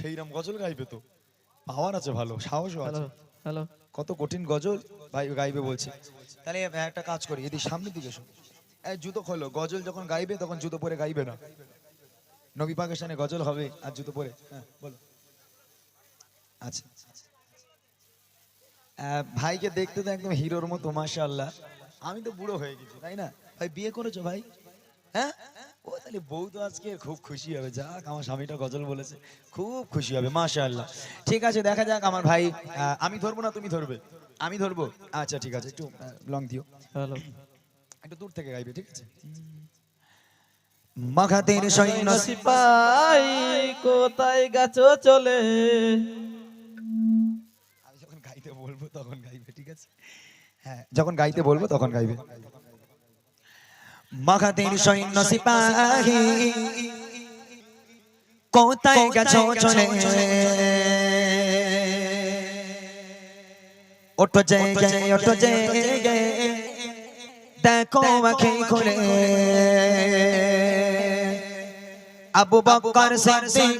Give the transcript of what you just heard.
সেইরকম গজল গাইবে তো, পাওয়ার আছে, ভালো সাহসও আছে। হ্যালো কত কঠিন গজল ভাই গাইবে বলছে। তাহলে একটা কাজ করি, এদিকে সামনের দিকে এসো। এই জুতো খোলো, গজল যখন গাইবে তখন জুতো পরে গাইবে না। নবী পাকের শানে গজল হবে আর জুতো পরে, হ্যাঁ বলো। আচ্ছা, ভাইকে দেখতে তো একদম হিরোর মতো, মাশাআল্লাহ। আমি তো বুড়ো হয়ে গেছি, তাই না? ভাই বিয়ে করেছো ভাই? হ্যাঁ, ও তাহলে বউ তো আজকে খুব খুশি হবে। যাক, আমার স্বামীটা গজল বলেছে, খুব খুশি হবে, মাশাআল্লাহ। ঠিক আছে, দেখা যাক আমার ভাই। আমি ধরবো না তুমি ধরবে? আমি ধরবো, আচ্ছা ঠিক আছে, একটু লং দিও, হ্যালো একটু দূর থেকে গাইবে, ঠিক আছে? মাঘাতের সৈন্য সিপাই কোথায় গেছো চলে? আমি যখন গাইতে বলবো তখন গাইবে, ঠিক আছে? হ্যাঁ, যখন গাইতে বলবো তখন গাইবে। মাঘাতের সৈন্য সিপাহী কোথায় গেছো চলে? ওঠো জেগে, ওঠো জেগে, দেখো আঁখি খুলে, আবু বকর সিদ্দিক